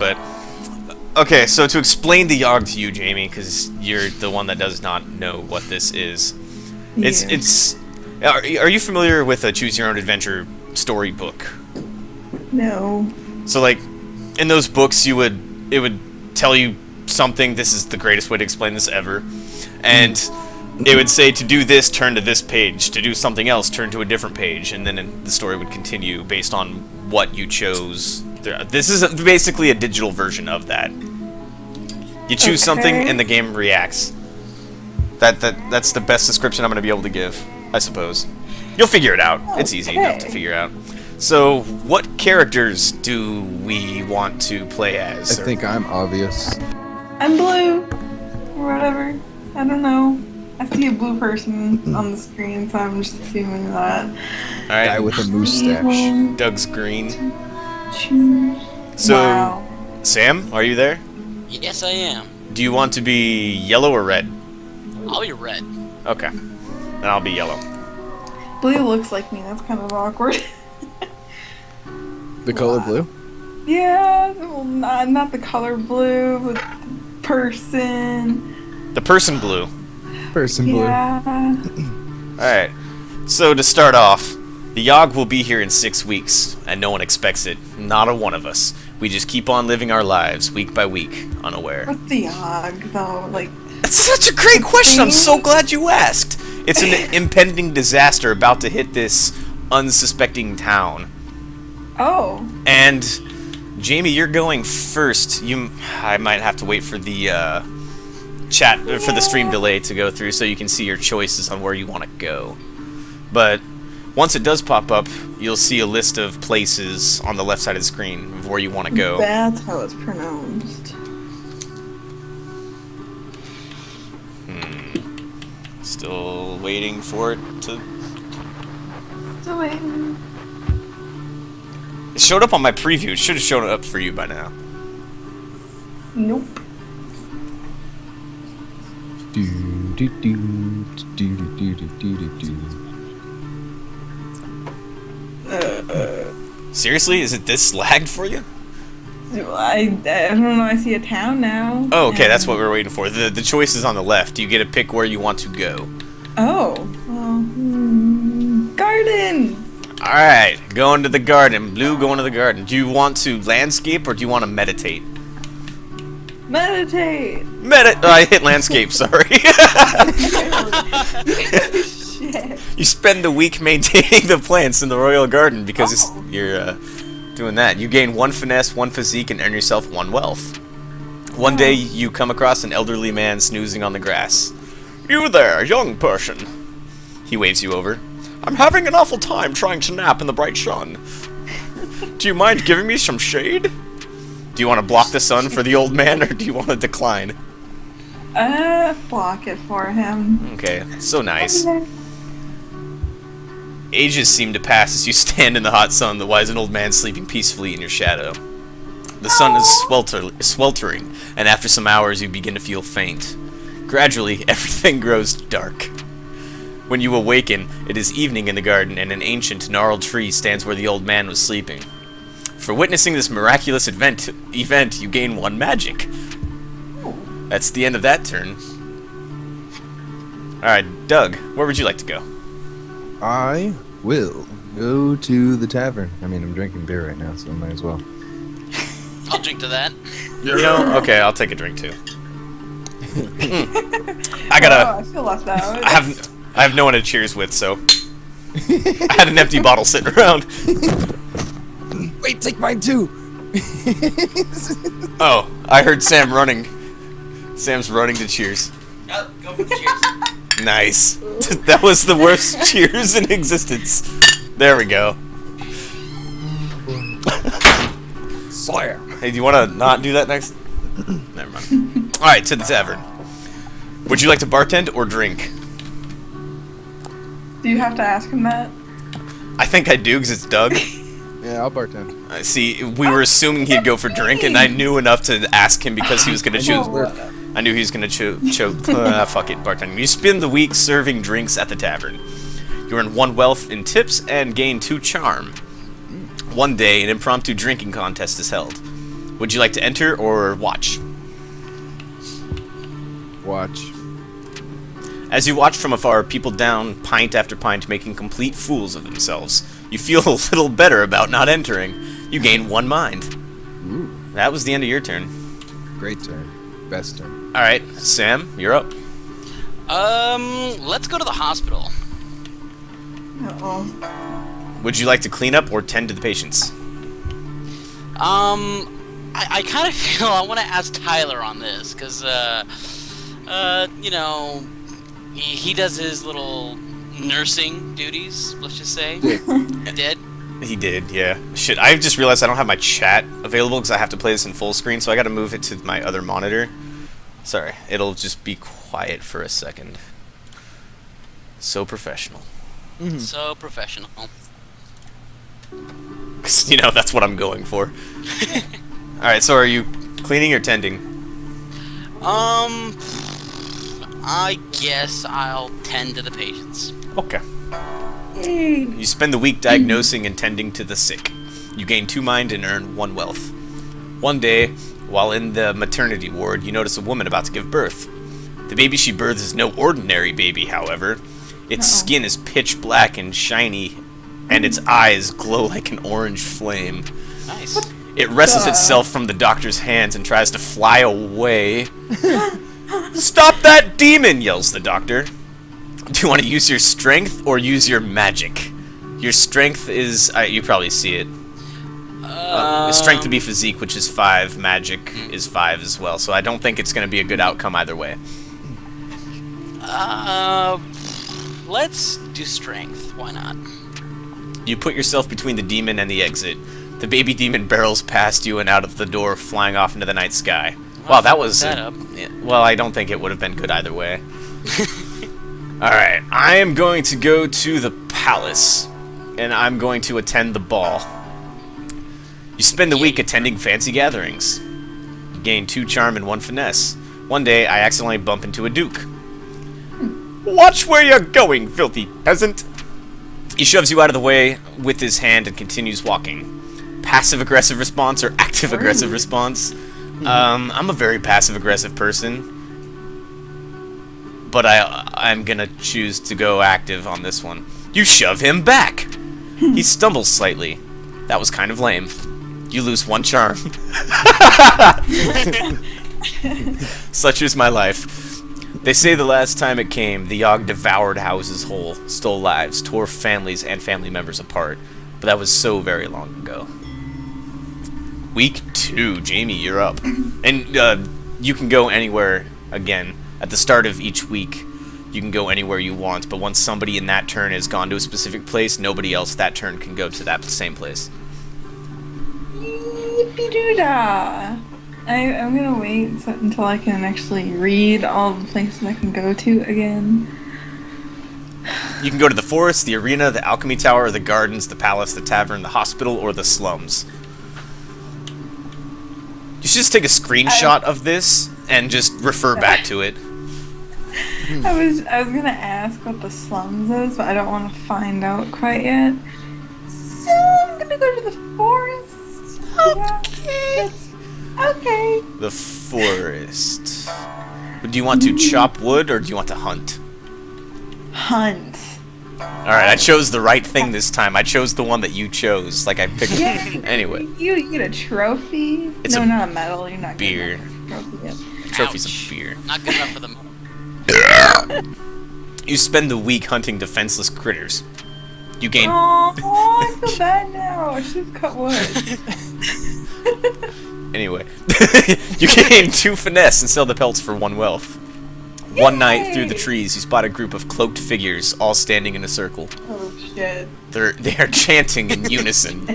but okay. So to explain the Yawhg to you, Jamie, because you're the one that does not know what this is. Yeah. It's. Are you familiar with a Choose Your Own Adventure storybook? No. So like, in those books, it would tell you something. This is the greatest way to explain this ever, and it would say to do this, turn to this page. To do something else, turn to a different page, and then the story would continue based on what you chose. This is basically a digital version of that. You choose something, and the game reacts. That's the best description I'm going to be able to give, I suppose. You'll figure it out. It's easy enough to figure out. So, what characters do we want to play as? I think I'm obvious. I'm blue. Or whatever. I don't know. I see a blue person on the screen, so I'm just assuming that. Alright. Guy with a mustache. Doug's green. Choose. So, Wow. Sam, are you there? Yes, I am. Do you want to be yellow or red? I'll be red. Okay. Then I'll be yellow. Blue looks like me. That's kind of awkward. The color blue? Yeah, well, not the color blue, but the person. The person blue. Person blue. Yeah. Alright. So, to start off, the Yawhg will be here in 6 weeks, and no one expects it. Not a one of us. We just keep on living our lives, week by week, unaware. What's the Yawhg, though? Like, That's such a great question! I'm so glad you asked! It's an impending disaster about to hit this unsuspecting town. oh. And, Jamie, you're going first. I might have to wait for the chat, for the stream delay to go through so you can see your choices on where you want to go. But once it does pop up, you'll see a list of places on the left side of the screen of where you want to go. That's how it's pronounced. Still waiting for it to... So waiting. It showed up on my preview. It should have shown up for you by now. Nope. Do, do, do, do, do, do, do, do. Seriously? Is it this lagged for you? I don't know. I see a town now. Oh, okay, that's what and- we were waiting for. The choice is on the left. You get to pick where you want to go. Oh. Well, garden. Alright, going to the garden. Blue, going to the garden. Do you want to landscape or do you want to meditate? Meditate. Oh, I hit landscape, sorry. Shit. You spend the week maintaining the plants in the royal garden because you're doing that. You gain 1 finesse, 1 physique, and earn yourself 1 wealth. One day, you come across an elderly man snoozing on the grass. You there, young person. He waves you over. I'm having an awful time trying to nap in the bright sun. Do you mind giving me some shade? Do you want to block the sun for the old man, or do you want to decline? Block it for him. Okay, so nice. Ages seem to pass as you stand in the hot sun, the wise and old man sleeping peacefully in your shadow. The sun is sweltering, and after some hours you begin to feel faint. Gradually, everything grows dark. When you awaken, it is evening in the garden, and an ancient, gnarled tree stands where the old man was sleeping. For witnessing this miraculous event, you gain 1 magic. That's the end of that turn. Alright, Doug, where would you like to go? I will go to the tavern. I mean, I'm drinking beer right now, so I might as well. I'll drink to that. You know, okay, I'll take a drink too. I I feel left out. I have no one to cheers with, so I had an empty bottle sitting around. Wait, take mine too! Oh, I heard Sam running. Sam's running to cheers. Go for the cheers. Nice. That was the worst cheers in existence. There we go. Slayer! Hey, do you want to not do that next? Never mind. Alright, to the tavern. Would you like to bartend or drink? Do you have to ask him that? I think I do, because it's Doug. Yeah, I'll bartend. See, we were assuming he'd go for drink, and I knew enough to ask him because he was going to choose. I knew he was going to choke. Fuck it, bartending. You spend the week serving drinks at the tavern. You earn 1 wealth in tips and gain 2 charm. One day, an impromptu drinking contest is held. Would you like to enter or watch? Watch. As you watch from afar, people down pint after pint making complete fools of themselves. You feel a little better about not entering. You gain 1 mind. Ooh, That was the end of your turn. great turn. Best turn. Alright, Sam, you're up. Let's go to the hospital. Uh-oh. Would you like to clean up or tend to the patients? I kind of feel I want to ask Tyler on this, because, you know, he does his little nursing duties, let's just say. He did. He did, yeah. Shit, I just realized I don't have my chat available because I have to play this in full screen, so I gotta move it to my other monitor. Sorry, it'll just be quiet for a second. So professional. So professional. 'Cause, you know, that's what I'm going for. Alright, so are you cleaning or tending? I guess I'll tend to the patients. Okay. Yay. You spend the week diagnosing and tending to the sick. You gain 2 mind and earn 1 wealth. One day, while in the maternity ward, you notice a woman about to give birth. The baby she births is no ordinary baby, however. Its skin is pitch black and shiny, and its eyes glow like an orange flame. Nice. It wrestles itself from the doctor's hands and tries to fly away. "Stop that demon!" yells the doctor. Do you want to use your strength or use your magic? Your strength is... you probably see it. Strength would be physique, which is 5. Magic is 5 as well, so I don't think it's going to be a good outcome either way. Let's do strength. Why not? You put yourself between the demon and the exit. The baby demon barrels past you and out of the door, flying off into the night sky. Wow, that was... yeah, well, I don't think it would have been good either way. Alright, I am going to go to the palace, and I'm going to attend the ball. You spend the week attending fancy gatherings. You gain 2 charm and 1 finesse. One day, I accidentally bump into a duke. "Watch where you're going, filthy peasant!" He shoves you out of the way with his hand and continues walking. Passive-aggressive response or active-aggressive response? I'm a very passive-aggressive person. But I'm gonna choose to go active on this one. You shove him back! He stumbles slightly. That was kind of lame. You lose 1 charm. Such is my life. They say the last time it came, the Yawhg devoured houses whole, stole lives, tore families and family members apart. But that was so very long ago. Week 2, Jamie, you're up. And you can go anywhere again. At the start of each week, you can go anywhere you want, but once somebody in that turn has gone to a specific place, nobody else that turn can go to that same place. Yippee-doo-dah! I'm gonna wait until I can actually read all the places I can go to again. You can go to the forest, the arena, the alchemy tower, the gardens, the palace, the tavern, the hospital, or the slums. You should just take a screenshot of this and just refer back to it. I was gonna ask what the slums is, but I don't want to find out quite yet. So I'm gonna go to the forest. Okay. Okay. The forest. Do you want to chop wood or do you want to hunt? Hunt. Alright, I chose the right thing this time. I chose the one that you chose. Like I picked... Yeah. Anyway. You get a trophy? It's no, a not a medal. You're not beer. getting a trophy yet. Trophy's Ouch. of beer. Not good enough for them. You spend the week hunting defenseless critters. You gain... Oh, I feel bad now. I should have cut wood. Anyway. You gain 2 finesse and sell the pelts for 1 wealth. One night through the trees, you spot a group of cloaked figures all standing in a circle. Oh shit. They are chanting in unison.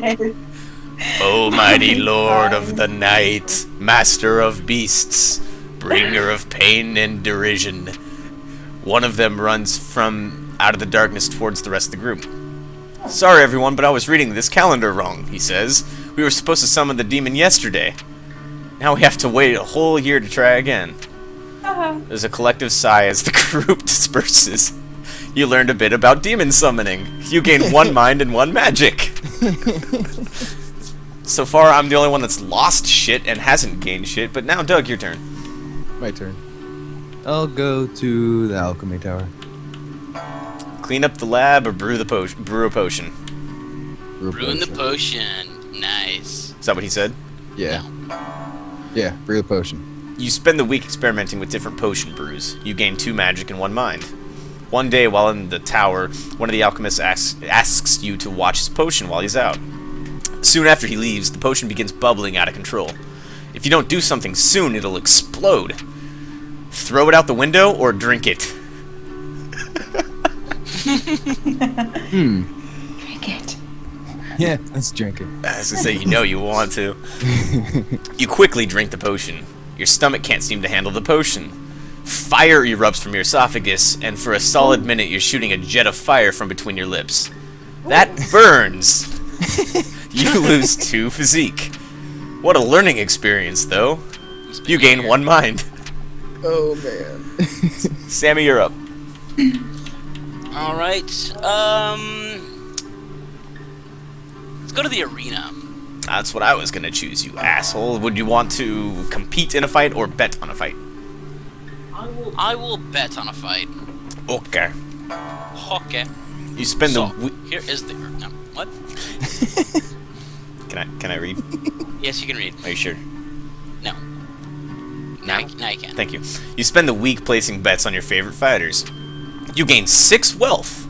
O mighty lord of the night, master of beasts, bringer of pain and derision. One of them runs from out of the darkness towards the rest of the group. Sorry everyone, but I was reading this calendar wrong, he says. We were supposed to summon the demon yesterday. Now we have to wait a whole year to try again. There's a collective sigh as the group disperses. You learned a bit about demon summoning. You gain 1 mind and 1 magic. So far, I'm the only one that's lost shit and hasn't gained shit, but now, Doug, your turn. My turn. I'll go to the alchemy tower. Clean up the lab or brew a potion. Ruin the potion. Nice. Is that what he said? Yeah. Yeah, brew a potion. You spend the week experimenting with different potion brews. You gain 2 magic and 1 mind. One day, while in the tower, one of the alchemists asks you to watch his potion while he's out. Soon after he leaves, the potion begins bubbling out of control. If you don't do something soon, it'll explode. Throw it out the window or drink it. Drink it. Yeah, let's drink it. I was gonna say, you want to. You quickly drink the potion. Your stomach can't seem to handle the potion. Fire erupts from your esophagus, and for a solid minute you're shooting a jet of fire from between your lips. That burns! You lose 2 physique. What a learning experience, though. You gain 1 mind. Oh, man. Sammy, you're up. Alright, let's go to the arena. That's what I was gonna choose, you asshole. Would you want to compete in a fight or bet on a fight? I will bet on a fight. Okay. Okay. You spend So, the here is the... No, what? Can I read? Yes, you can read. Are you sure? No. Now you can. Thank you. You spend the week placing bets on your favorite fighters. You gain 6 wealth.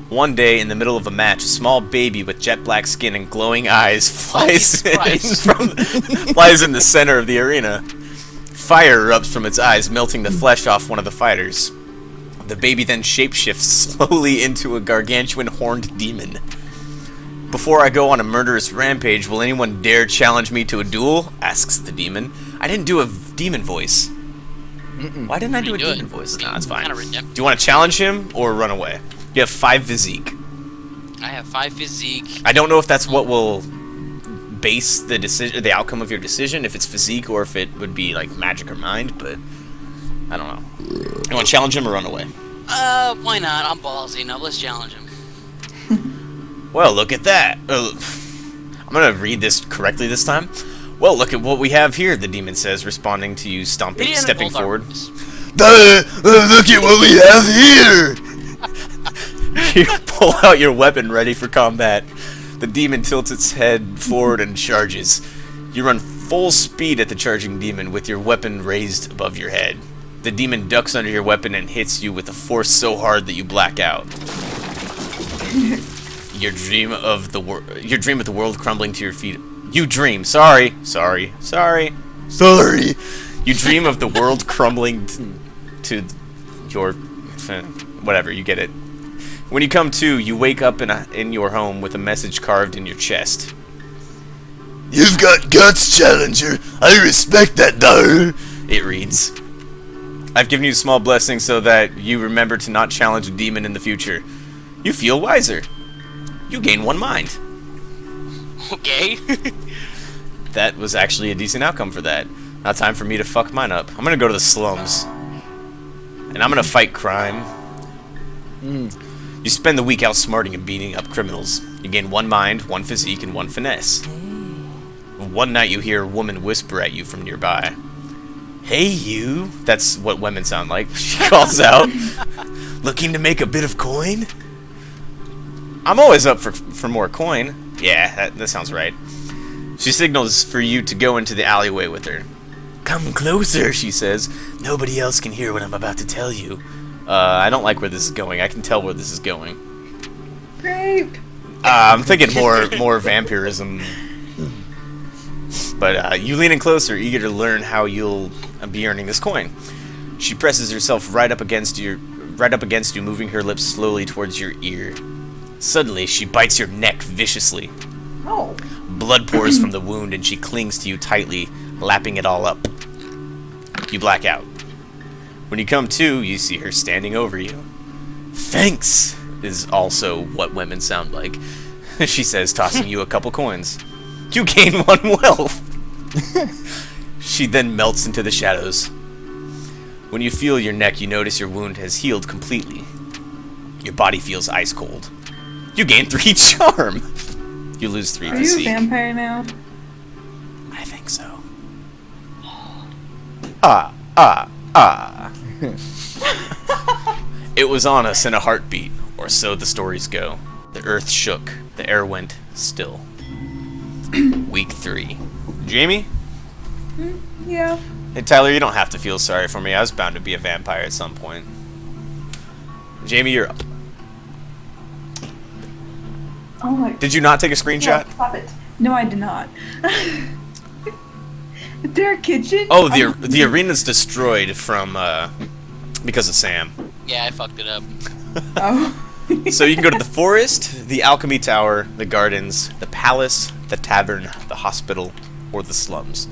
One day, in the middle of a match, a small baby with jet black skin and glowing eyes flies flies in the center of the arena. Fire erupts from its eyes, melting the flesh off one of the fighters. The baby then shapeshifts slowly into a gargantuan horned demon. Before I go on a murderous rampage, will anyone dare challenge me to a duel? Asks the demon. I didn't do a demon voice. Why didn't I do a Redo it. demon voice? Nah, it's fine. Kinda Do you want to challenge him or run away? You have 5 physique. I have 5 physique. I don't know if that's what will base the decision, the outcome of your decision, if it's physique or if it would be like magic or mind, but I don't know. You want to challenge him or run away? Why not? I'm ballsy. No, let's challenge him. Well, look at that. I'm going to read this correctly this time. Well, look at what we have here, the demon says, responding to you stepping forward. Look at what we have here! You pull out your weapon ready for combat. The demon tilts its head forward and charges. You run full speed at the charging demon with your weapon raised above your head. The demon ducks under your weapon and hits you with a force so hard that you black out. Your dream of the world crumbling to your feet. You dream. Sorry. You dream of the world crumbling to your whatever. You get it. When you come to, you wake up in your home with a message carved in your chest. You've got guts, Challenger. I respect that, though. It reads. I've given you a small blessing so that you remember to not challenge a demon in the future. You feel wiser. You gain 1 mind. Okay. That was actually a decent outcome for that. Now time for me to fuck mine up. I'm gonna go to the slums. And I'm gonna fight crime. You spend the week outsmarting and beating up criminals. You gain 1 mind, 1 physique, and 1 finesse. One night you hear a woman whisper at you from nearby. Hey you! That's what women sound like. She calls out. Looking to make a bit of coin? I'm always up for more coin. Yeah, that sounds right. She signals for you to go into the alleyway with her. Come closer, she says. Nobody else can hear what I'm about to tell you. I don't like where this is going. I can tell where this is going. Grape. I'm thinking more vampirism. But you lean in closer, eager to learn how you'll be earning this coin. She presses herself right up against you, moving her lips slowly towards your ear. Suddenly, she bites your neck viciously. Oh. Blood pours from the wound, and she clings to you tightly, lapping it all up. You black out. When you come to, you see her standing over you. Thanks, is also what women sound like. She says, tossing you a couple coins. You gain 1 wealth. She then melts into the shadows. When you feel your neck, you notice your wound has healed completely. Your body feels ice cold. You gain 3 charm. You lose 3 Are you a physique. vampire now? ah, ah, ah. It was on us in a heartbeat, or so the stories go. The earth shook, the air went still. Week 3. Jamie? Yeah. Hey, Tyler, you don't have to feel sorry for me. I was bound to be a vampire at some point. Jamie, you're up. Oh my. Did you not take a screenshot? No, stop it. No, I did not. Is there a kitchen? Oh, the arena's destroyed from, because of Sam. Yeah, I fucked it up. Oh. So you can go to the forest, the alchemy tower, the gardens, the palace, the tavern, the hospital, or the slums.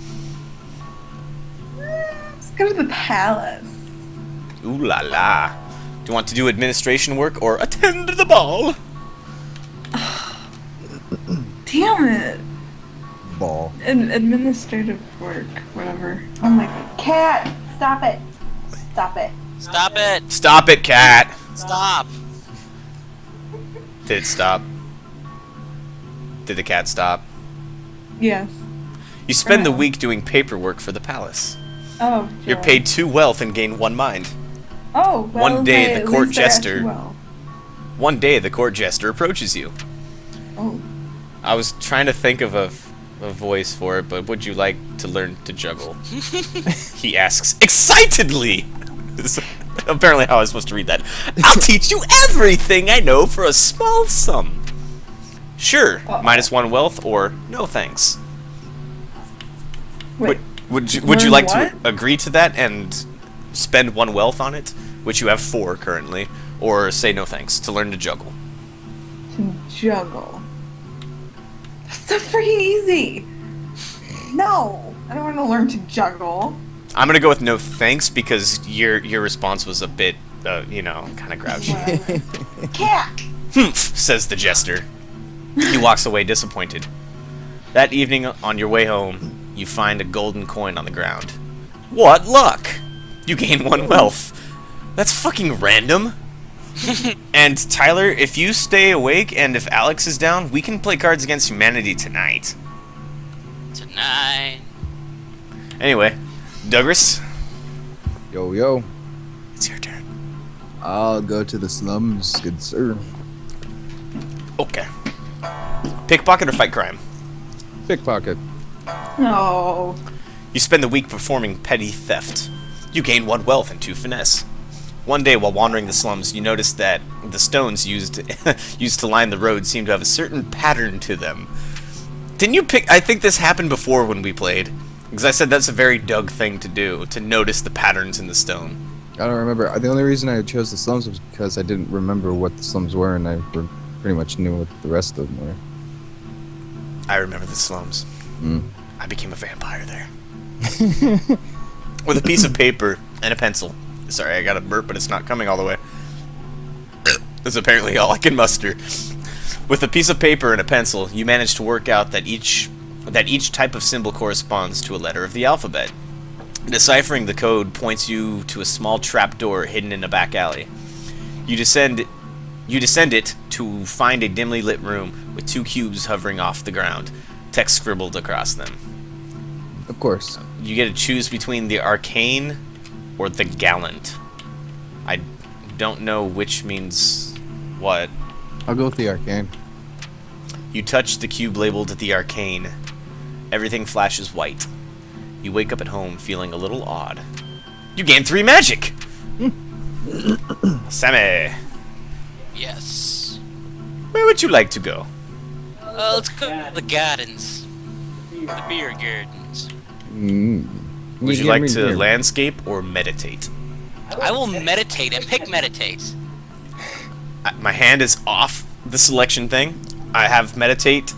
Let's go to the palace. Ooh la la. Do you want to do administration work or attend the ball? Damn it. Ball. Administrative work, whatever. Oh my cat! Stop it! Stop it! Stop it! Stop it, cat! Stop! Did it stop? Did the cat stop? Yes. You spend the Wow. week doing paperwork for the palace. Oh. You're joy. paid 2 wealth and gain 1 mind. Oh. Well, One day okay, the at court least I got jester- you well. One day the court jester approaches you. Oh. I was trying to think of a voice for it, but would you like to learn to juggle? He asks excitedly. This is apparently how I was supposed to read that. I'll teach you everything I know for a small sum. Sure, Uh-oh. -1 wealth or no thanks. Wait. Would you Learn like what? to agree to that and spend 1 wealth on it, which you have 4 currently, or say no thanks to learn to juggle? To juggle. That's so freaking easy. No, I don't want to learn to juggle. I'm gonna go with no thanks because your response was a bit, kind of grouchy. Whatever. Cat. Humph, says the jester. He walks away disappointed. That evening, on your way home, you find a golden coin on the ground. What luck! You gain 1 wealth. That's fucking random. And Tyler, if you stay awake and if Alex is down, we can play Cards Against Humanity tonight. Tonight. Anyway, Douglas, Yo, yo. it's your turn. I'll go to the slums, good sir. Okay. Pickpocket or fight crime? Pickpocket. No. You spend the week performing petty theft. You gain 1 wealth and 2 finesse. One day, while wandering the slums, you notice that the stones used used to line the road seem to have a certain pattern to them. Didn't you pick? I think this happened before when we played, because I said that's a very Doug thing to do, to notice the patterns in the stone. I don't remember. The only reason I chose the slums was because I didn't remember what the slums were, and I pretty much knew what the rest of them were. I remember the slums. Mm. I became a vampire there. With a piece of paper and a pencil. Sorry, I got a burp, but it's not coming all the way. That's apparently all I can muster. With a piece of paper and a pencil, you manage to work out that each type of symbol corresponds to a letter of the alphabet. Deciphering the code points you to a small trapdoor hidden in a back alley. You descend it to find a dimly lit room with 2 cubes hovering off the ground, text scribbled across them. Of course. You get to choose between the arcane or the gallant. I don't know which means what. I'll go with the arcane. You touch the cube labeled the arcane. Everything flashes white. You wake up at home feeling a little odd. You gain 3 magic! Sammy, Yes. where would you like to go? Let's go to the gardens. The beer gardens. Would you like to landscape or meditate? I will meditate and pick meditate. My hand is off the selection thing. I have meditate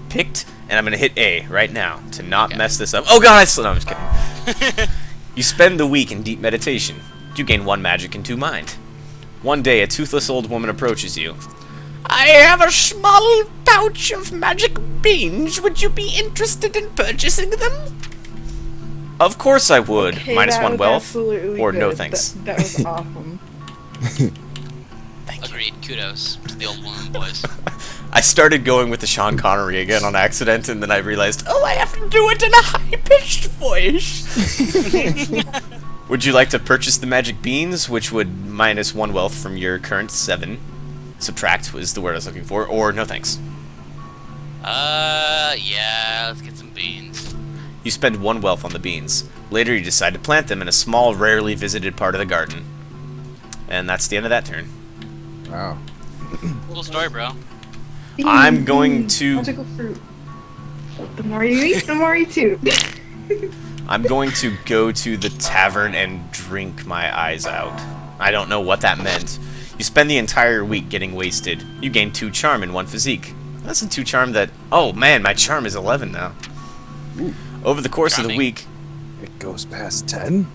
picked, and I'm gonna hit A right now to not mess this up. Oh god, no, I'm just kidding. You spend the week in deep meditation. You gain 1 magic and 2 mind. One day, a toothless old woman approaches you. I have a small pouch of magic beans. Would you be interested in purchasing them? Of course I would. Okay, Minus that 1 was wealth, absolutely or no good. thanks. That was awesome. Thank you. Agreed. Kudos to the old woman boys. I started going with the Sean Connery again on accident, and then I realized, oh, I have to do it in a high-pitched voice. Would you like to purchase the magic beans, which would minus 1 wealth from your current 7? Subtract was the word I was looking for, or no thanks. Yeah, let's get some beans. You spend 1 wealth on the beans. Later, you decide to plant them in a small, rarely visited part of the garden. And that's the end of that turn. Wow. Cool story, bro. I'm going to... Magical fruit. The more you eat, the more you chew. I'm going to go to the tavern and drink my eyes out. I don't know what that meant. You spend the entire week getting wasted. You gain 2 charm and 1 physique. That's a 2 charm that... Oh man, my charm is 11 now. Over the course of the week... It goes past 10?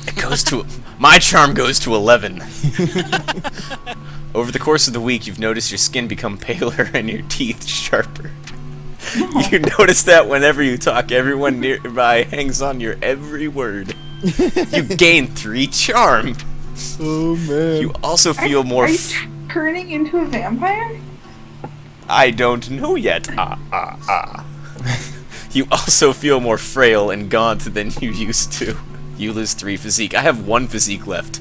It goes to... My charm goes to 11. Over the course of the week, you've noticed your skin become paler and your teeth sharper. You notice that whenever you talk, everyone nearby hangs on your every word. You gain 3 charm. Oh, man. You also feel more... Are you turning into a vampire? I don't know yet. You also feel more frail and gaunt than you used to. You lose 3 physique. I have 1 physique left.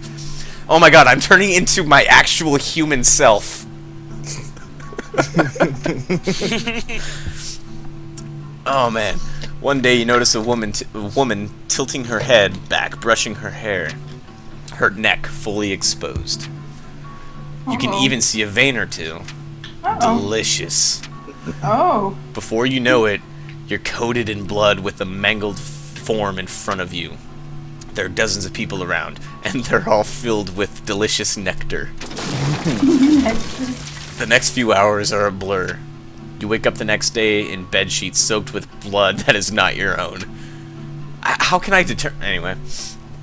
Oh my god, I'm turning into my actual human self. Oh man. One day you notice a woman tilting her head back, brushing her hair. Her neck fully exposed. You can even see a vein or 2. Delicious. Oh. Before you know it, you're coated in blood with a mangled form in front of you. There are dozens of people around, and they're all filled with delicious nectar. The next few hours are a blur. You wake up the next day in bed sheets soaked with blood that is not your own. How can I determine... Anyway.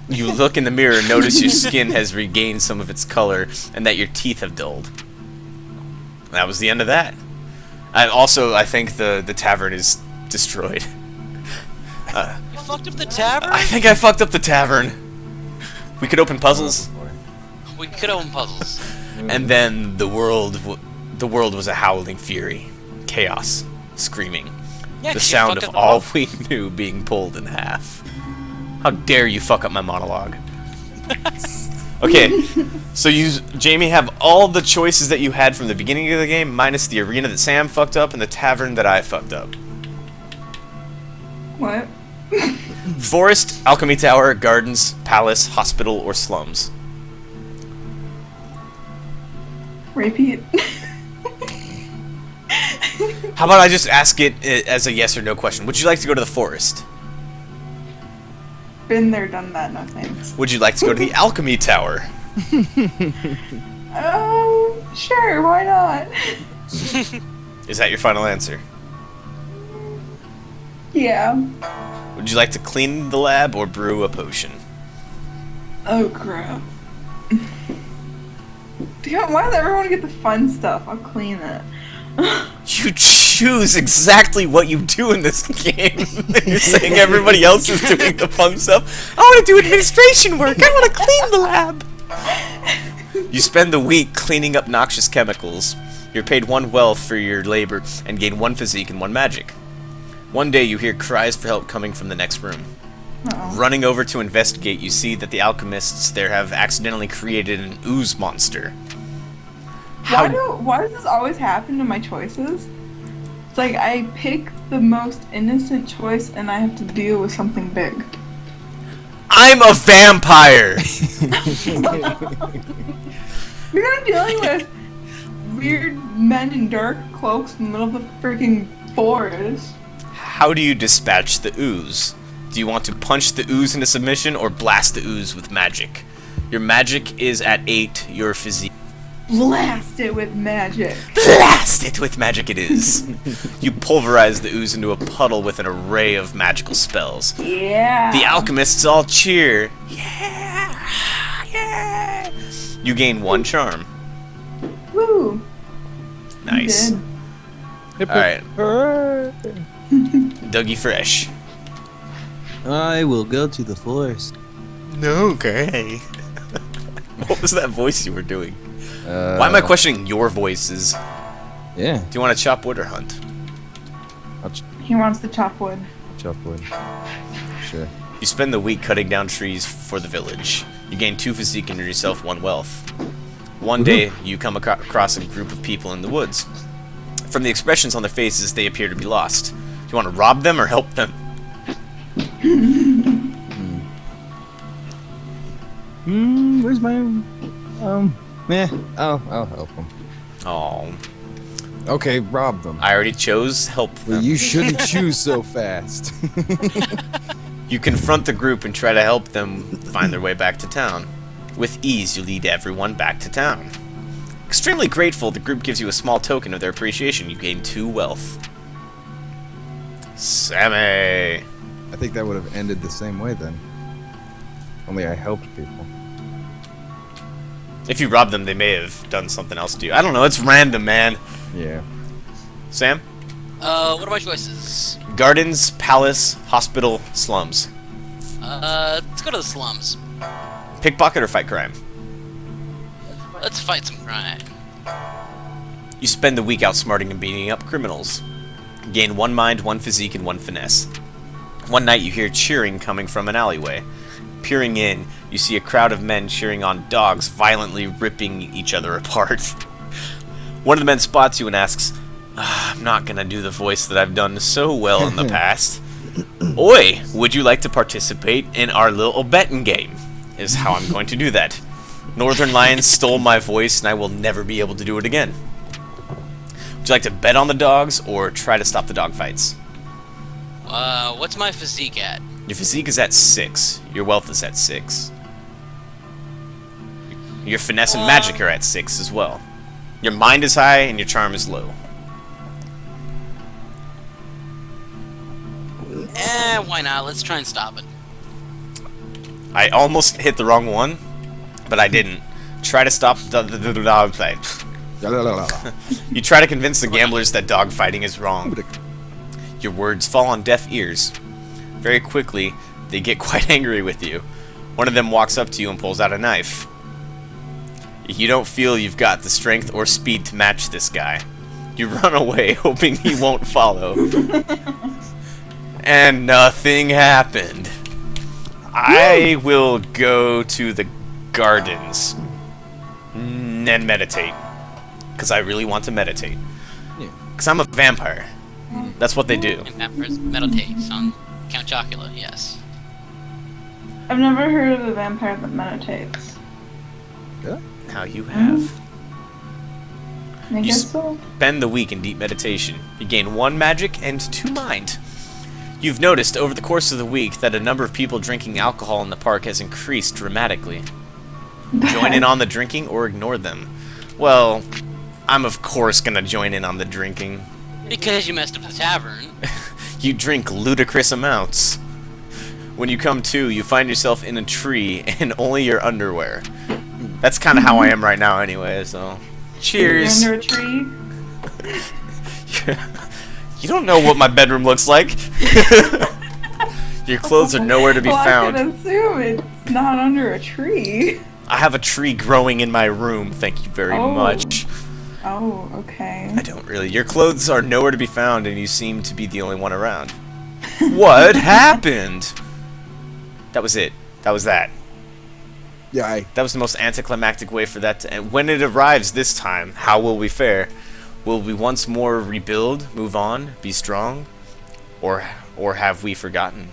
You look in the mirror and notice your skin has regained some of its color, and that your teeth have dulled. That was the end of that. I think the tavern is destroyed. You fucked up the tavern? I think I fucked up the tavern. We could open puzzles. We could open puzzles. And then the world was a howling fury. Chaos. Screaming. Yeah, The 'cause you sound fucked of up all the we knew being pulled in half. How dare you fuck up my monologue. Okay, so you, Jamie, have all the choices that you had from the beginning of the game, minus the arena that Sam fucked up and the tavern that I fucked up. What? Forest, alchemy tower, gardens, palace, hospital, or slums. Repeat. How about I just ask it as a yes or no question? Would you like to go to the forest? Been there, done that, no thanks. Would you like to go to the alchemy tower? Sure, why not? Is that your final answer? Yeah. Would you like to clean the lab or brew a potion? Oh crap. Damn, why does everyone get the fun stuff? I'll clean it. You choose exactly what you do in this game. You're saying everybody else is doing the fun stuff. I want to do administration work. I want to clean the lab. You spend the week cleaning up noxious chemicals. You're paid 1 wealth for your labor and gain 1 physique and 1 magic. One day you hear cries for help coming from the next room. Uh-oh. Running over to investigate, you see that the alchemists there have accidentally created an ooze monster. Why does this always happen to my choices? It's like I pick the most innocent choice and I have to deal with something big. I'm a vampire! You're not dealing with weird men in dark cloaks in the middle of the freaking forest. How do you dispatch the ooze? Do you want to punch the ooze into submission or blast the ooze with magic? Your magic is at 8, your physique. Blast it with magic. Blast it with magic it is. You pulverize the ooze into a puddle with an array of magical spells. Yeah. The alchemists all cheer. Yeah! Yeah! You gain 1 charm. Woo. Nice. Good. Alright. Dougie Fresh. I will go to the forest. No, okay. What was that voice you were doing? Why am I questioning your voices? Yeah. Do you want to chop wood or hunt? He wants to chop wood. Chop wood. Sure. You spend the week cutting down trees for the village. You gain 2 physique and earn yourself 1 wealth. One day, you come across a group of people in the woods. From the expressions on their faces, they appear to be lost. Do you want to rob them or help them? Where's my... I'll help them. Oh, Okay, rob them. I already chose help them. Well, you shouldn't choose so fast. You confront the group and try to help them find their way back to town. With ease, you lead everyone back to town. Extremely grateful, the group gives you a small token of their appreciation. You gain 2 wealth. Sammy! I think that would have ended the same way then. Only I helped people. If you rob them, they may have done something else to you. I don't know, it's random, man. Yeah. Sam? What are my choices? Gardens, palace, hospital, slums. Let's go to the slums. Pickpocket or fight crime? Let's fight some crime. You spend the week outsmarting and beating up criminals. Gain 1 mind, 1 physique, and 1 finesse. One night you hear cheering coming from an alleyway. Peering in, you see a crowd of men cheering on dogs, violently ripping each other apart. One of the men spots you and asks, I'm not gonna do the voice that I've done so well in the past. Oi, would you like to participate in our little betting game? Is how I'm going to do that. Northern Lions stole my voice and I will never be able to do it again. Would you like to bet on the dogs or try to stop the dog fights? What's my physique at? Your physique is at 6. Your wealth is at 6. Your finesse and magic are at 6 as well. Your mind is high and your charm is low. Why not? Let's try and stop it. I almost hit the wrong one, but I didn't. Try to stop the dog fight. You try to convince the gamblers that dog fighting is wrong. Your words fall on deaf ears. Very quickly, they get quite angry with you. One of them walks up to you and pulls out a knife. You don't feel you've got the strength or speed to match this guy. You run away, hoping he won't follow. And nothing happened. I will go to the gardens and meditate. Because I really want to meditate. Because I'm a vampire. That's what they do. And vampires meditate on Count Chocula, yes. I've never heard of a vampire that meditates. Now you have. I You guess so. Spend the week in deep meditation. You gain 1 magic and 2 mind. You've noticed over the course of the week that a number of people drinking alcohol in the park has increased dramatically. Join in on the drinking or ignore them. Well, I'm of course gonna join in on the drinking. Because you messed up the tavern. You drink ludicrous amounts. When you come to, you find yourself in a tree in only your underwear. That's kind of how I am right now anyway, so... Cheers! You're under a tree? You don't know what my bedroom looks like. Your clothes are nowhere to be found. I can assume it's not under a tree. I have a tree growing in my room, thank you very much. Oh, okay. I don't really. Your clothes are nowhere to be found, and you seem to be the only one around. What happened? That was it. That was that. Yeah, That was the most anticlimactic way for that to end. When it arrives this time, how will we fare? Will we once more rebuild, move on, be strong? Or have we forgotten?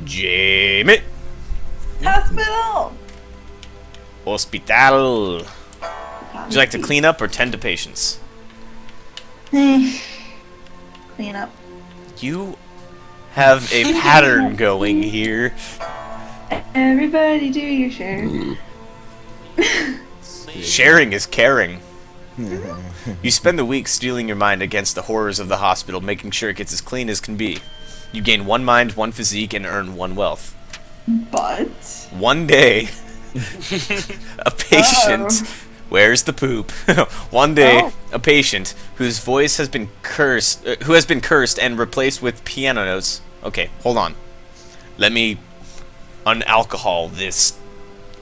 Jamie! Hospital! Hospital! Would you like to clean up or tend to patients? Clean up. You have a pattern going here. Everybody do your share. Sharing is caring. You spend the week steeling your mind against the horrors of the hospital, making sure it gets as clean as can be. You gain 1 mind, 1 physique, and earn 1 wealth. But... One day, a patient... Where's the poop? One day, a patient whose voice has been cursed, and replaced with piano notes. Okay, hold on. Let me unalcohol this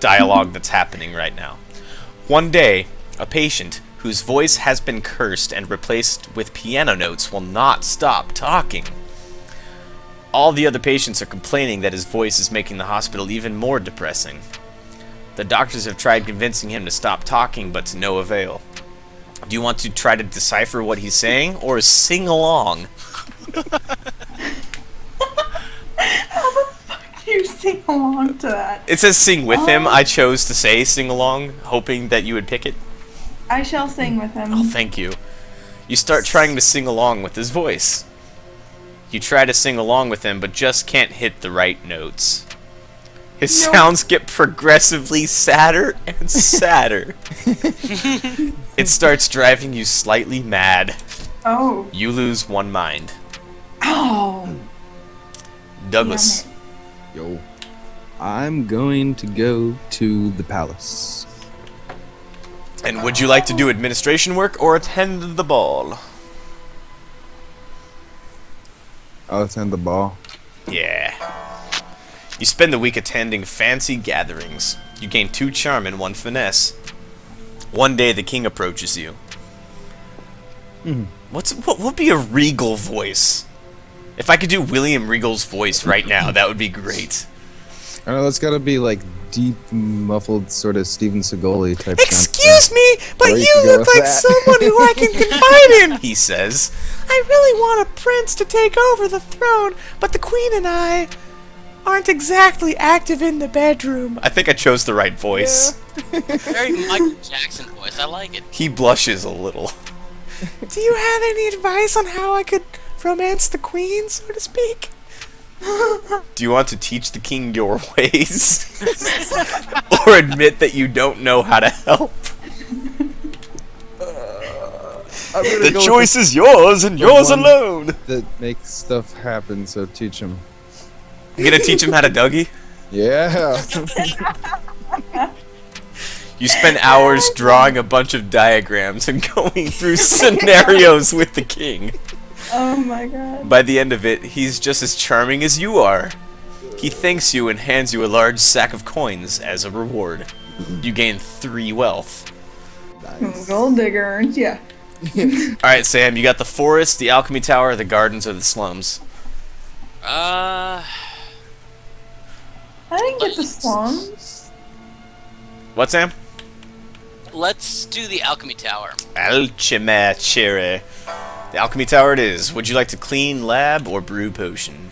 dialogue that's happening right now. One day, A patient whose voice has been cursed and replaced with piano notes will not stop talking. All the other patients are complaining that his voice is making the hospital even more depressing. The doctors have tried convincing him to stop talking, but to no avail. Do you want to try to decipher what he's saying, or sing along? How the fuck do you sing along to that? It says sing with him. I chose to say sing along, hoping that you would pick it. I shall sing with him. Oh, thank you. You start trying to sing along with his voice. You try to sing along with him, but just can't hit the right notes. His sounds get progressively sadder and sadder. It starts driving you slightly mad. Oh. You lose one mind. Oh. Douglas. Damn it. Yo. I'm going to go to the palace. And would you like to do administration work or attend the ball? I'll attend the ball. Yeah. You spend the week attending fancy gatherings. You gain 2 charm and 1 finesse. One day the king approaches you. What would be a regal voice? If I could do William Regal's voice right now, that would be great. I don't know, it's gotta be like deep, muffled, sort of Steven Seagal type. Excuse me, but Or you you could go look with like that. someone who I can confide in, he says. I really want a prince to take over the throne, but the queen and I aren't exactly active in the bedroom. I think I chose the right voice. Very Michael Jackson voice. I like it. He blushes a little. Do you have any advice on how I could romance the queen, so to speak? Do you want to teach the king your ways? Or admit that you don't know how to help? The choice is yours and yours one. alone. That makes stuff happen, so teach him. You gonna teach him how to Dougie? Yeah. You spend hours drawing a bunch of diagrams and going through scenarios with the king. Oh my god. By the end of it, he's just as charming as you are. He thanks you and hands you a large sack of coins as a reward. You gain 3 wealth. Gold digger, aren't ya? Alright, Sam, you got the forest, the alchemy tower, the gardens, or the slums? I didn't get the slums. What, Sam? Let's do the alchemy tower. Alchemachere. The alchemy tower it is. Would you like to clean lab or brew potion?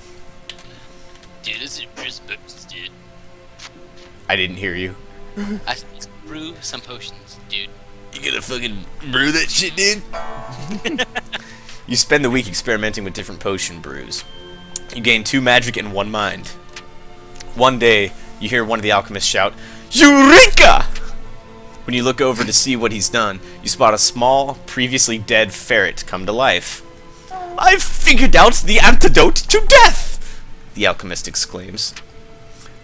Dude, this is potions, dude. I didn't hear you. I said brew some potions, dude. You gonna fucking brew that shit, dude? You spend the week experimenting with different potion brews. You gain 2 magic and 1 mind. One day, you hear one of the alchemists shout, Eureka! When you look over to see what he's done, you spot a small, previously dead ferret come to life. I've figured out the antidote to death! The alchemist exclaims.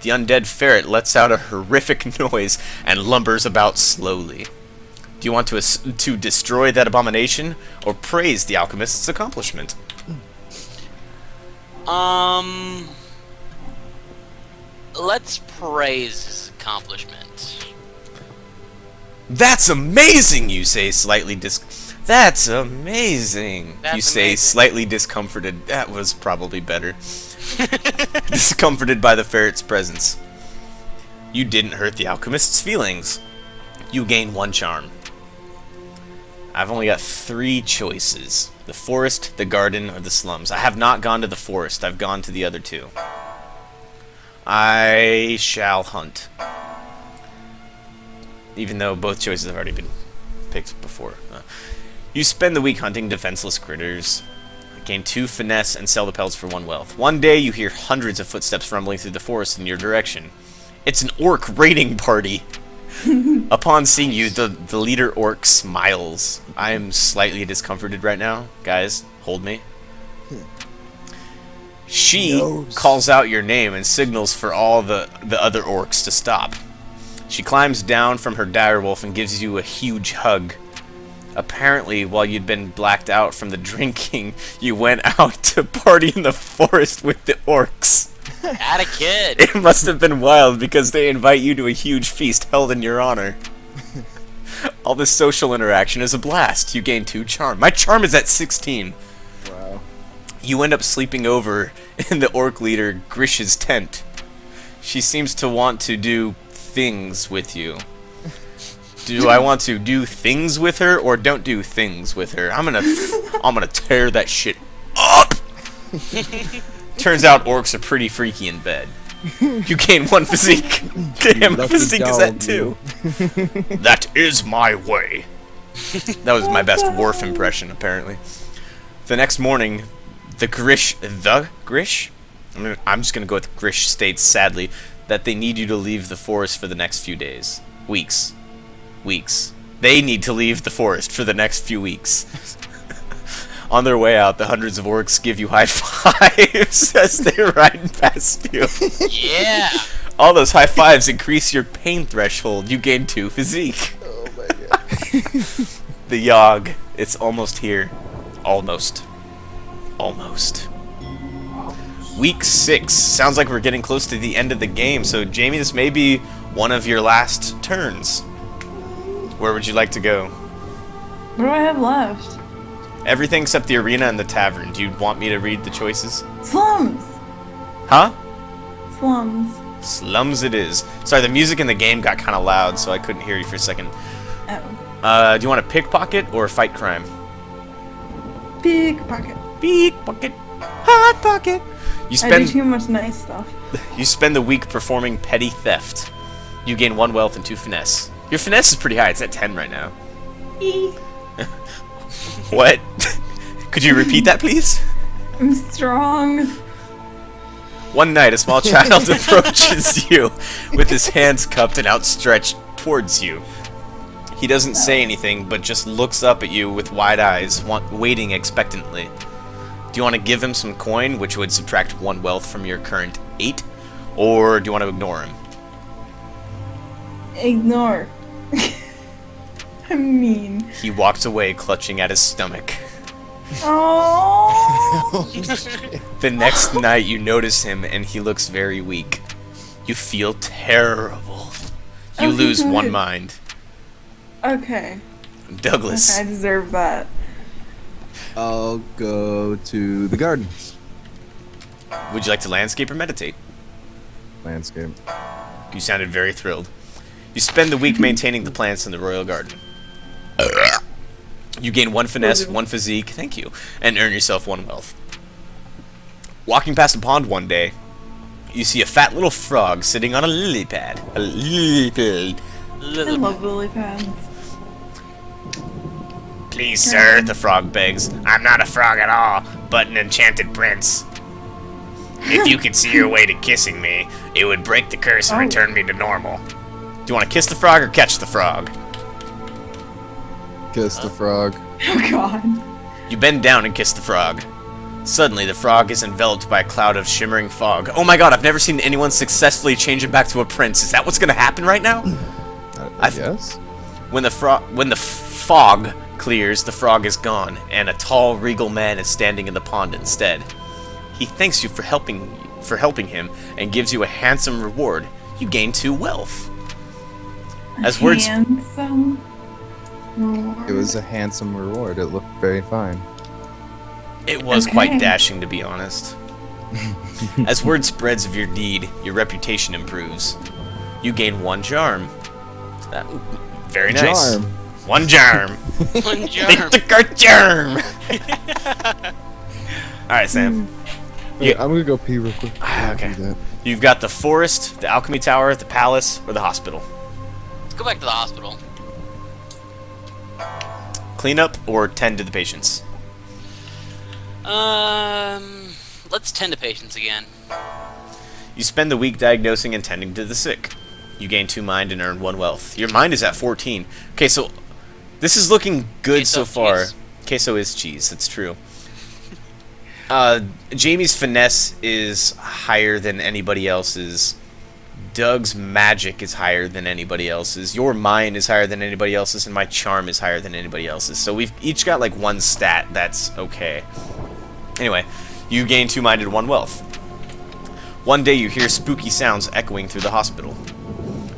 The undead ferret lets out a horrific noise and lumbers about slowly. Do you want to destroy that abomination, or praise the alchemist's accomplishment? Let's praise his accomplishment. That's amazing, you say, slightly That's amazing, That's you say, amazing. slightly discomforted. That was probably better. Discomforted by the ferret's presence. You didn't hurt the alchemist's feelings. You gain 1 charm. I've only got 3 choices. The forest, the garden, or the slums. I have not gone to the forest. I've gone to the other 2. I shall hunt. Even though both choices have already been picked before. You spend the week hunting defenseless critters. Gain 2 finesse and sell the pelts for 1 wealth. One day you hear hundreds of footsteps rumbling through the forest in your direction. It's an orc raiding party. Upon seeing you, the leader orc smiles. I am slightly discomforted right now. Guys, hold me. She calls out your name and signals for all the other orcs to stop. She climbs down from her direwolf and gives you a huge hug. Apparently, while you'd been blacked out from the drinking, you went out to party in the forest with the orcs. At a kid. It must have been wild because they invite you to a huge feast held in your honor. All this social interaction is a blast. You gain 2 charm. My charm is at 16. Wow. You end up sleeping over in the orc leader Grish's tent. She seems to want to do things with you. Do I want to do things with her or don't do things with her? I'm gonna tear that shit up. Turns out orcs are pretty freaky in bed. You gain 1 physique. Damn, my lucky physique is at dog, 2. That is my way. That was my best Worf impression, apparently. The next morning, the Grish? I'm just gonna go with Grish states sadly that they need you to leave the forest for the next few days. Weeks. They need to leave the forest for the next few weeks. On their way out, the hundreds of orcs give you high fives as they're riding past you. Yeah. All those high fives increase your pain threshold. You gain 2 physique. Oh my god. The Yawhg. It's almost here. Almost. Week 6. Sounds like we're getting close to the end of the game, so Jamie, this may be one of your last turns. Where would you like to go? What do I have left? Everything except the arena and the tavern. Do you want me to read the choices? Slums! Huh? Slums. Slums it is. Sorry, the music in the game got kind of loud, so I couldn't hear you for a second. Oh. Do you want to pickpocket or fight crime? Pickpocket. Pickpocket. Hot pocket. You I do spend too much nice stuff. you spend the week performing petty theft. You gain 1 wealth and 2 finesse. Your finesse is pretty high. It's at 10 right now. What? Could you repeat that, please? I'm strong. One night, a small child approaches you with his hands cupped and outstretched towards you. He doesn't say anything, but just looks up at you with wide eyes, waiting expectantly. Do you want to give him some coin, which would subtract 1 wealth from your current 8? Or do you want to ignore him? Ignore. I'm mean. He walks away, clutching at his stomach. Oh. The next night, you notice him, and he looks very weak. You feel terrible. You Okay, lose 1 good. mind. Okay. Douglas. I deserve that. I'll go to the gardens. Would you like to landscape or meditate? Landscape. You sounded very thrilled. You spend the week maintaining the plants in the royal garden. You gain 1 finesse, 1 physique, thank you, and earn yourself 1 wealth. Walking past a pond one day, you see a fat little frog sitting on a lily pad. A lily pad. I love lily pads. Please, sir, the frog begs. I'm not a frog at all, but an enchanted prince. If you could see your way to kissing me, it would break the curse and return me to normal. Do you want to kiss the frog or catch the frog? Kiss the frog. Oh god. You bend down and kiss the frog. Suddenly, the frog is enveloped by a cloud of shimmering fog. Oh my god, I've never seen anyone successfully change him back to a prince. Is that what's gonna happen right now? I guess. When the fog clears, the frog is gone, and a tall, regal man is standing in the pond instead. He thanks you for helping him and gives you a handsome reward. You gain 2 wealth. As words Handsome reward. It was a handsome reward. It looked very fine. It was Okay. quite dashing, to be honest. As word spreads of your deed, your reputation improves. You gain 1 charm. Very nice. Charm. 1 charm. One They germ. took our charm. Alright, Sam. Wait, I'm gonna go pee real quick. Okay. Do that. You've got the forest, the alchemy tower, the palace, or the hospital. Let's go back to the hospital. Clean up or tend to the patients. Let's tend to patients again. You spend the week diagnosing and tending to the sick. You gain 2 mind and earn 1 wealth. Your mind is at 14. Okay, so this is looking good Queso so far. cheese. Queso is cheese, that's true. Jamie's finesse is higher than anybody else's. Doug's magic is higher than anybody else's. Your mind is higher than anybody else's, and my charm is higher than anybody else's. So we've each got like 1 stat that's okay. Anyway, you gain 2 mind and 1 wealth. One day you hear spooky sounds echoing through the hospital.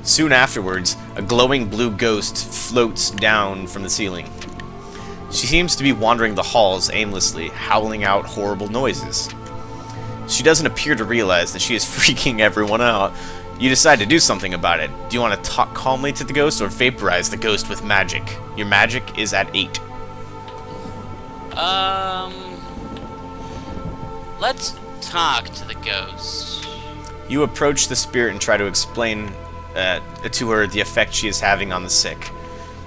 Soon afterwards, A glowing blue ghost floats down from the ceiling. She seems to be wandering the halls aimlessly, howling out horrible noises. She doesn't appear to realize that she is freaking everyone out. You decide to do something about it. Do you want to talk calmly to the ghost or vaporize the ghost with magic? Your magic is at 8. Let's talk to the ghost. You approach the spirit and try to explain to her the effect she is having on the sick.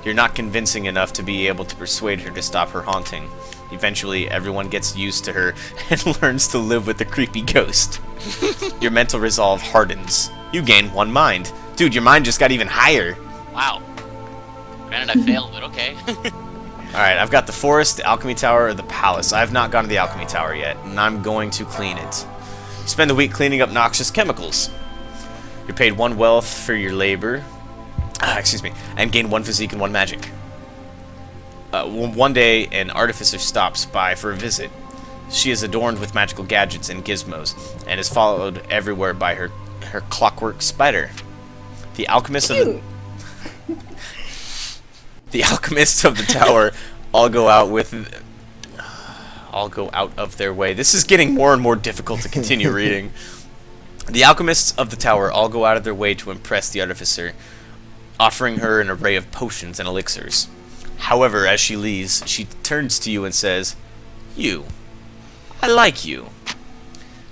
You're not convincing enough to be able to persuade her to stop her haunting. Eventually, everyone gets used to her and learns to live with the creepy ghost. Your mental resolve hardens. You gain 1 mind. Dude, your mind just got even higher. Wow. Granted, I failed, but okay. Alright, I've got the forest, the alchemy tower, or the palace. I have not gone to the alchemy tower yet, and I'm going to clean it. Spend the week cleaning up noxious chemicals. You're paid 1 wealth for your labor. And gain 1 physique and 1 magic. One day, an artificer stops by for a visit. She is adorned with magical gadgets and gizmos, and is followed everywhere by her clockwork spider. The alchemists of the alchemists of the tower all go out of their way. This is getting more and more difficult to continue reading. The alchemists of the tower all go out of their way to impress the artificer, offering her an array of potions and elixirs. However, as she leaves, she turns to you and says, "You. I like you."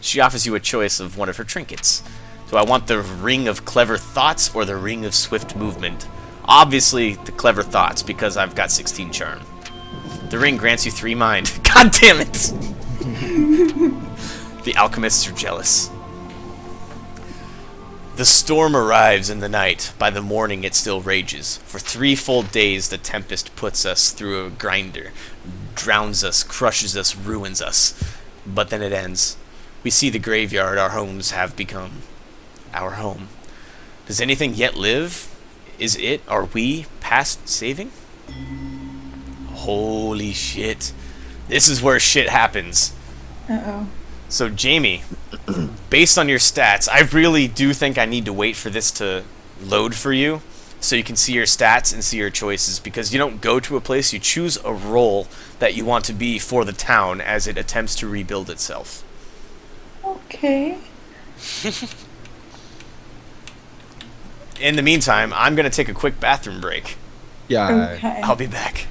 She offers you a choice of one of her trinkets. Do I want the ring of clever thoughts or the ring of swift movement? Obviously, the clever thoughts, because I've got 16 charm. The ring grants you 3 mind. God damn it! The alchemists are jealous. The storm arrives in the night. By the morning it still rages. For 3 full days the tempest puts us through a grinder, drowns us, crushes us, ruins us. But then it ends. We see the graveyard our homes have become. Our home. Does anything yet live? Are we past saving? Holy shit. This is where shit happens. Uh-oh. So, Jamie, based on your stats, I really do think I need to wait for this to load for you so you can see your stats and see your choices, because you don't go to a place, you choose a role that you want to be for the town as it attempts to rebuild itself. Okay. In the meantime, I'm going to take a quick bathroom break. Yeah. Okay. I'll be back.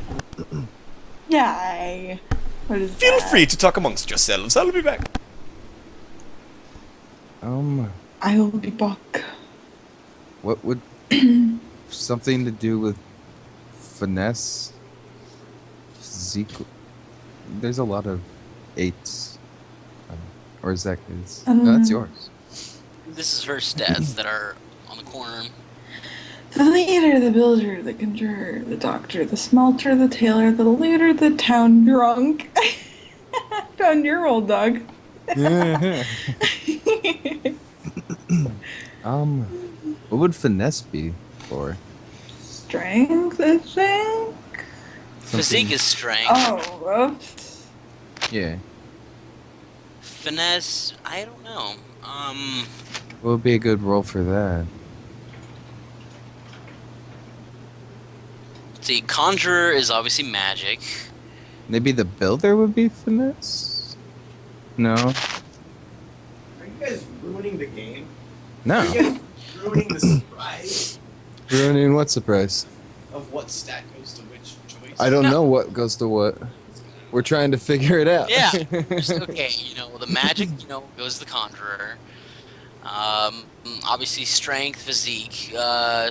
Yay. What is Feel that? free to talk amongst yourselves. I'll be back. I will be back. What would something to do with finesse? Physique? There's a lot of 8s. Or is that his? No, that's yours. This is her stats that are on the corner. The leader, the builder, the conjurer, the doctor, the smelter, the tailor, the looter, the town drunk. Found your old dog. What would finesse be for? Strength, I think. Physique is strength. Oh, oops. Yeah. Finesse, I don't know. What would be a good role for that? Let's see, conjurer is obviously magic. Maybe the builder would be finesse? No. Are you guys ruining the game? No. Are you guys ruining the surprise Ruining what surprise? of what stat goes to which choice? I don't No. know what goes to what. We're trying to figure it out. Yeah. Just, okay, the magic, goes to the conjurer. Obviously strength, physique.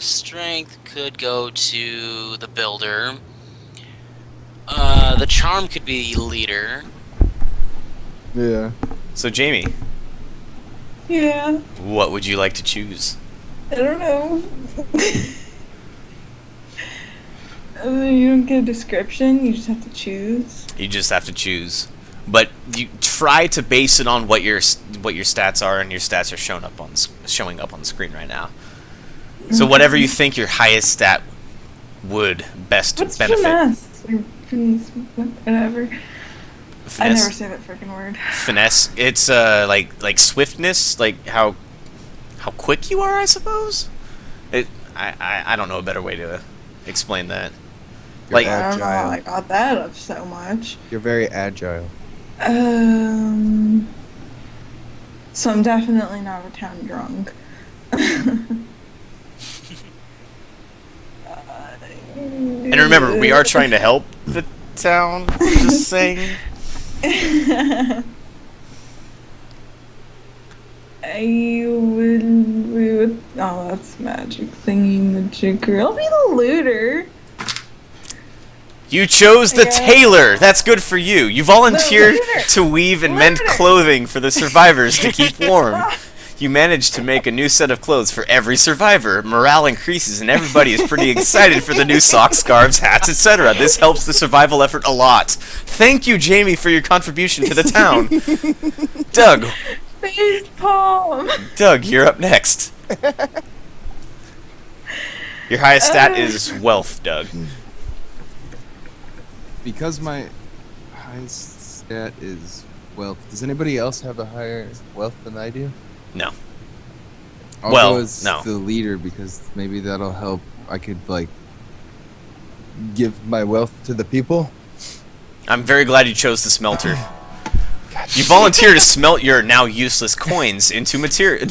Strength could go to the builder. The charm could be leader. Yeah. So, Jamie, Yeah. what would you like to choose? I don't know. You don't get a description, you just have to choose. You just have to choose. But you try to base it on what your stats are, and your stats are showing up on the screen right now. So whatever you think your highest stat would best What's benefit. finesse? Or finesse, whatever. I Finesse. never say that freaking word. Finesse. It's like swiftness, like how quick you are, I suppose. I don't know a better way to explain that. You're Like- I don't know how agile. I got that up so much. You're very agile. So I'm definitely not a town drunk. And remember, we are trying to help the town. Just saying. We would. Oh, that's magic thingy majigger. I'll be the looter. You chose the Yeah. tailor. That's good for you. You volunteered Looter. to weave and mend Looter. clothing for the survivors to keep warm. You managed to make a new set of clothes for every survivor. Morale increases and everybody is pretty excited for the new socks, scarves, hats, etc. This helps the survival effort a lot. Thank you, Jamie, for your contribution to the town. Doug, Face palm. Doug, you're up next. Your highest stat is wealth, Doug. Because my highest stat is wealth. Does anybody else have a higher wealth than I do? No. I'll Well, go as no. the leader because maybe that'll help. I could like give my wealth to the people. I'm very glad you chose the smelter. You volunteer to smelt your now useless coins into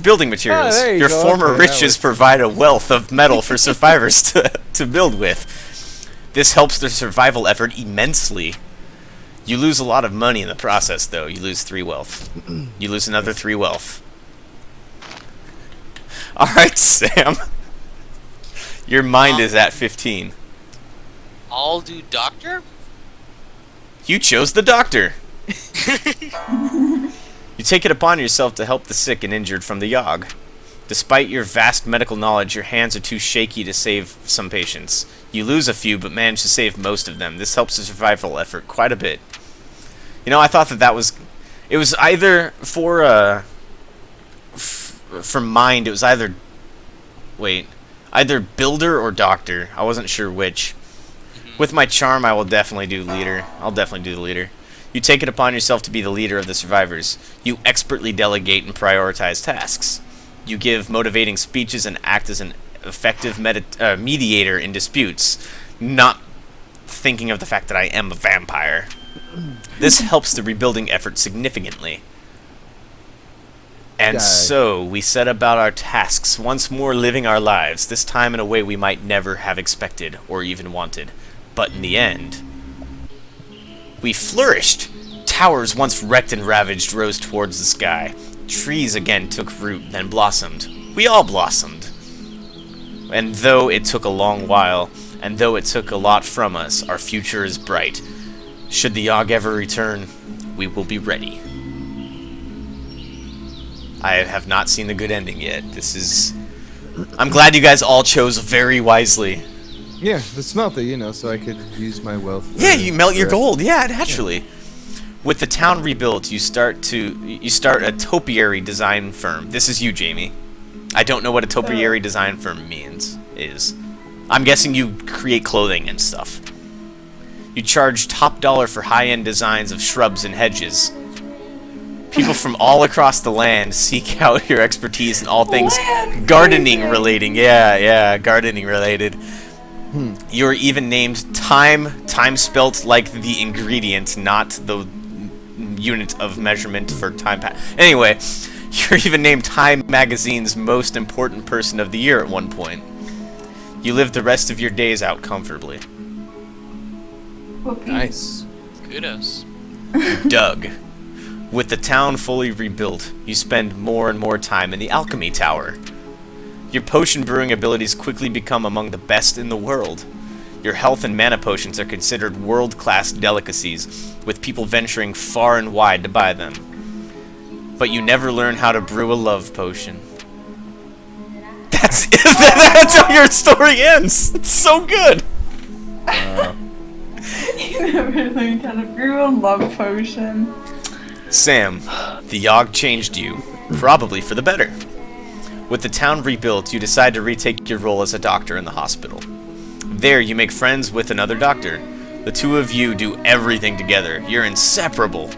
building materials. there you Your go. former Okay, that riches was- provide a wealth of metal for survivors to build with. This helps their survival effort immensely. You lose a lot of money in the process, though. You lose 3 wealth. You lose another 3 wealth. Alright, Sam. Your mind is at 15. I'll do doctor? You chose the doctor. You take it upon yourself to help the sick and injured from the Yawhg. Despite your vast medical knowledge, your hands are too shaky to save some patients. You lose a few, but manage to save most of them. This helps the survival effort quite a bit. You know, I thought that was... It was either for mind, it was either... Wait. Either builder or doctor. I wasn't sure which. With my charm, I will definitely do leader. I'll definitely do the leader. You take it upon yourself to be the leader of the survivors. You expertly delegate and prioritize tasks. You give motivating speeches and act as an effective mediator in disputes, not thinking of the fact that I am a vampire. This helps the rebuilding effort significantly. And Guy. so, we set about our tasks, once more living our lives, this time in a way we might never have expected or even wanted. But in the end, we flourished. Towers once wrecked and ravaged rose towards the sky. Trees again took root, then blossomed. We all blossomed. And though it took a long while, and though it took a lot from us, our future is bright. Should the Yawhg ever return, we will be ready. I have not seen the good ending yet. I'm glad you guys all chose very wisely. Yeah, the smelter, so I could use my wealth. Yeah, for you melt your the rest. gold. Yeah, naturally. With the town rebuilt, you start a topiary design firm. This is you, Jamie. I don't know what a topiary design firm is. I'm guessing you create clothing and stuff. You charge top dollar for high-end designs of shrubs and hedges. People from all across the land seek out your expertise in all things gardening relating. Yeah, gardening related. You're even named time spelt like the ingredient, not the unit of measurement for time. Anyway, you're even named Time Magazine's most important person of the year at one point. You live the rest of your days out comfortably. Whoopee. Nice. Kudos. Doug. With the town fully rebuilt, you spend more and more time in the alchemy tower. Your potion brewing abilities quickly become among the best in the world. Your health and mana potions are considered world-class delicacies, with people venturing far and wide to buy them. But you never learn how to brew a love potion. That's it. That's how your story ends. It's so good. You never learned how to brew a love potion. Sam, the Yawhg changed you, probably for the better. With the town rebuilt, you decide to retake your role as a doctor in the hospital. There, you make friends with another doctor. The two of you do everything together. You're inseparable.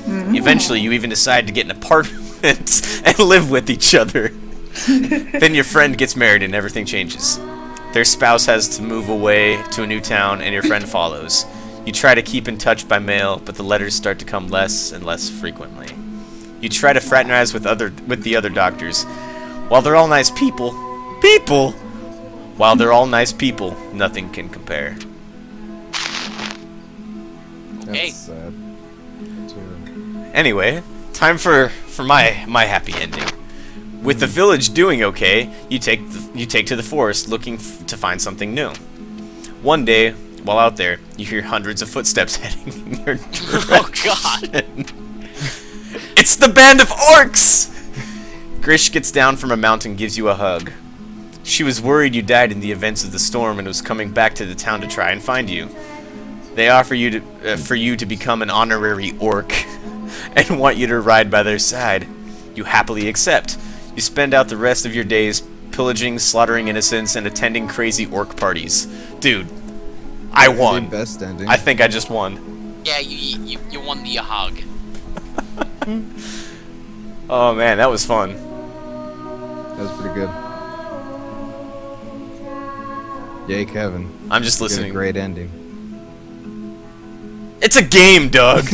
Eventually, you even decide to get an apartment and live with each other. Then your friend gets married and everything changes. Their spouse has to move away to a new town, and your friend follows. You try to keep in touch by mail, but the letters start to come less and less frequently. You try to fraternize with the other doctors. While they're all nice people, while they're all nice people, nothing can compare. That's Hey. sad. Too. Anyway, time for my happy ending. With the village doing okay, you take to the forest looking to find something new. One day, while out there, you hear hundreds of footsteps heading in your direction. Oh God! It's the band of orcs! Grish gets down from a mountain and gives you a hug. She was worried you died in the events of the storm and was coming back to the town to try and find you. They offer you for you to become an honorary orc and want you to ride by their side. You happily accept. You spend out the rest of your days pillaging, slaughtering innocents, and attending crazy orc parties. Dude, I The won. best ending. I think I just won. Yeah, you won the Yawhg. Oh man, that was fun. That was pretty good. Yay, Kevin. I'm just You did a listening. great ending. It's a game, Doug.